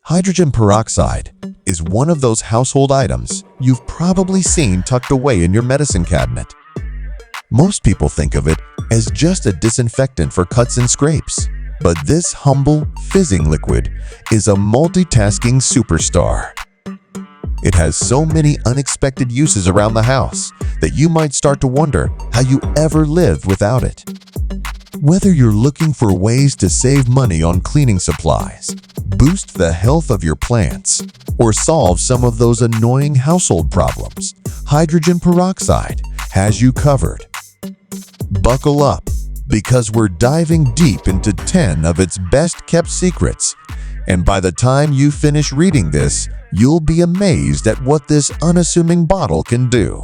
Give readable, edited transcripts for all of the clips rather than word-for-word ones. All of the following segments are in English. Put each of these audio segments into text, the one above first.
Hydrogen peroxide is one of those household items you've probably seen tucked away in your medicine cabinet. Most people think of it as just a disinfectant for cuts and scrapes, but this humble, fizzing liquid is a multitasking superstar. It has so many unexpected uses around the house that you might start to wonder how you ever lived without it. Whether you're looking for ways to save money on cleaning supplies, boost the health of your plants, or solve some of those annoying household problems, hydrogen peroxide has you covered. Buckle up, because we're diving deep into 10 of its best-kept secrets, and by the time you finish reading this, you'll be amazed at what this unassuming bottle can do.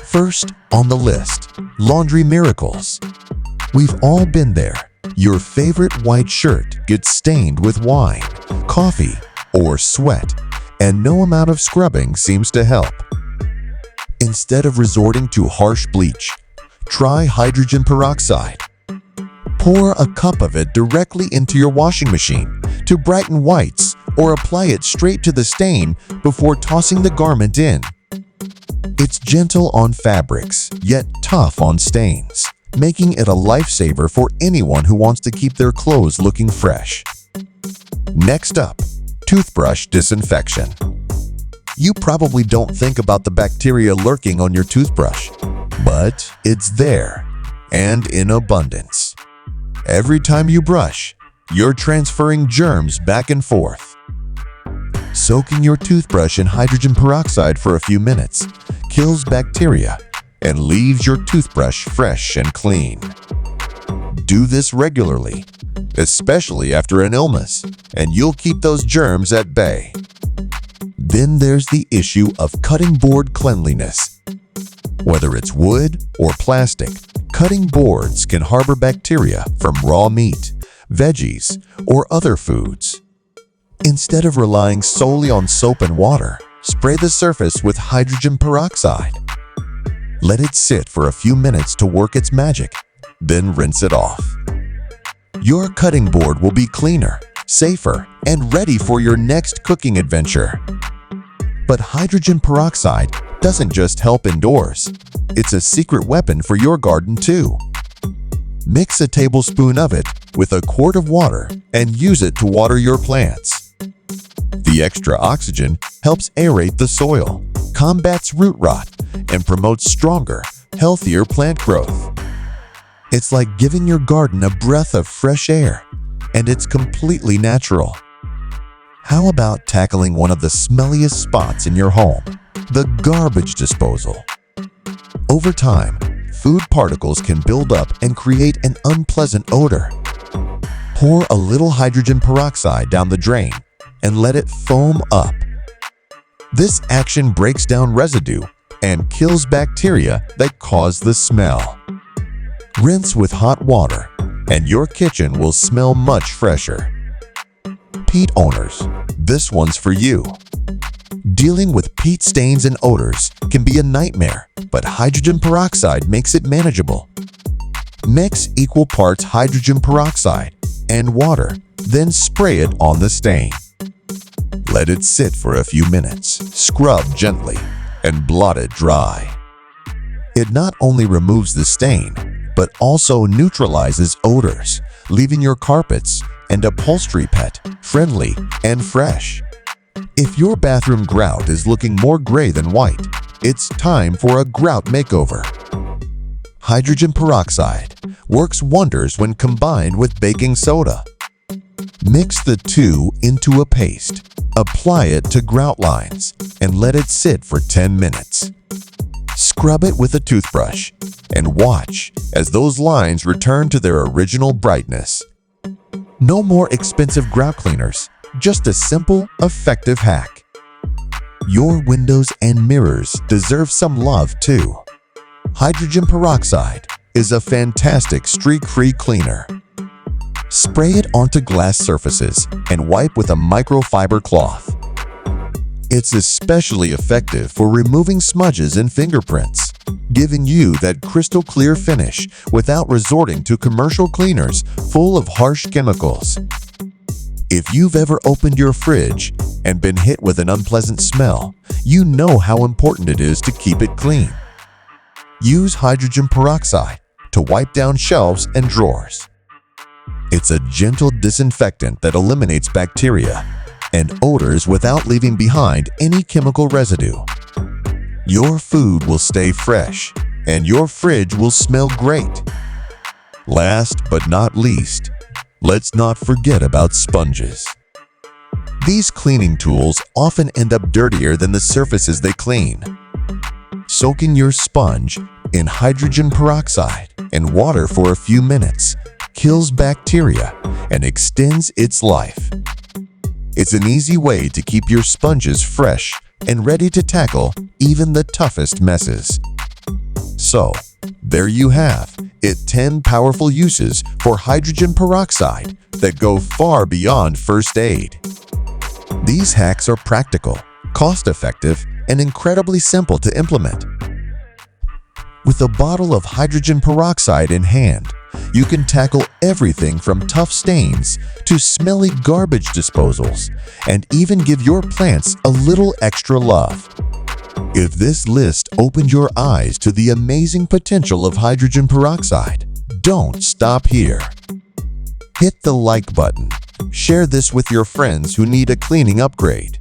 First on the list, laundry miracles. We've all been there. Your favorite white shirt gets stained with wine, coffee, or sweat, and no amount of scrubbing seems to help. Instead of resorting to harsh bleach, try hydrogen peroxide. Pour a cup of it directly into your washing machine to brighten whites, or apply it straight to the stain before tossing the garment in. It's gentle on fabrics, yet tough on stains, making it a lifesaver for anyone who wants to keep their clothes looking fresh. Next up, toothbrush disinfection. You probably don't think about the bacteria lurking on your toothbrush, but it's there, and in abundance. Every time you brush, you're transferring germs back and forth. Soaking your toothbrush in hydrogen peroxide for a few minutes kills bacteria and leaves your toothbrush fresh and clean. Do this regularly, especially after an illness, and you'll keep those germs at bay. Then there's the issue of cutting board cleanliness. Whether it's wood or plastic, cutting boards can harbor bacteria from raw meat, veggies, or other foods. Instead of relying solely on soap and water, spray the surface with hydrogen peroxide. Let it sit for a few minutes to work its magic, then rinse it off. Your cutting board will be cleaner, safer, and ready for your next cooking adventure. But hydrogen peroxide doesn't just help indoors. It's a secret weapon for your garden too. Mix a tablespoon of it with a quart of water and use it to water your plants. The extra oxygen helps aerate the soil, combats root rot, and promotes stronger, healthier plant growth. It's like giving your garden a breath of fresh air, and it's completely natural. How about tackling one of the smelliest spots in your home, the garbage disposal? Over time, food particles can build up and create an unpleasant odor. Pour a little hydrogen peroxide down the drain and let it foam up. This action breaks down residue and kills bacteria that cause the smell. Rinse with hot water, and your kitchen will smell much fresher. Peat owners, this one's for you. Dealing with peat stains and odors can be a nightmare, but hydrogen peroxide makes it manageable. Mix equal parts hydrogen peroxide and water, then spray it on the stain. Let it sit for a few minutes, scrub gently, and blot it dry. It not only removes the stain, but also neutralizes odors, leaving your carpets and upholstery pet friendly and fresh. If your bathroom grout is looking more gray than white, it's time for a grout makeover. Hydrogen peroxide works wonders when combined with baking soda. Mix the two into a paste. Apply it to grout lines and let it sit for 10 minutes. Scrub it with a toothbrush and watch as those lines return to their original brightness. No more expensive grout cleaners, just a simple, effective hack. Your windows and mirrors deserve some love too. Hydrogen peroxide is a fantastic streak-free cleaner. Spray it onto glass surfaces and wipe with a microfiber cloth. It's especially effective for removing smudges and fingerprints, giving you that crystal clear finish without resorting to commercial cleaners full of harsh chemicals. If you've ever opened your fridge and been hit with an unpleasant smell, you know how important it is to keep it clean. Use hydrogen peroxide to wipe down shelves and drawers. It's a gentle disinfectant that eliminates bacteria and odors without leaving behind any chemical residue. Your food will stay fresh and your fridge will smell great. Last but not least, let's not forget about sponges. These cleaning tools often end up dirtier than the surfaces they clean. Soaking your sponge in hydrogen peroxide and water for a few minutes kills bacteria and extends its life. It's an easy way to keep your sponges fresh and ready to tackle even the toughest messes. So, there you have it, 10 powerful uses for hydrogen peroxide that go far beyond first aid. These hacks are practical, cost-effective, and incredibly simple to implement. With a bottle of hydrogen peroxide in hand, you can tackle everything from tough stains to smelly garbage disposals, and even give your plants a little extra love. If this list opened your eyes to the amazing potential of hydrogen peroxide, don't stop here. Hit the like button. Share this with your friends who need a cleaning upgrade.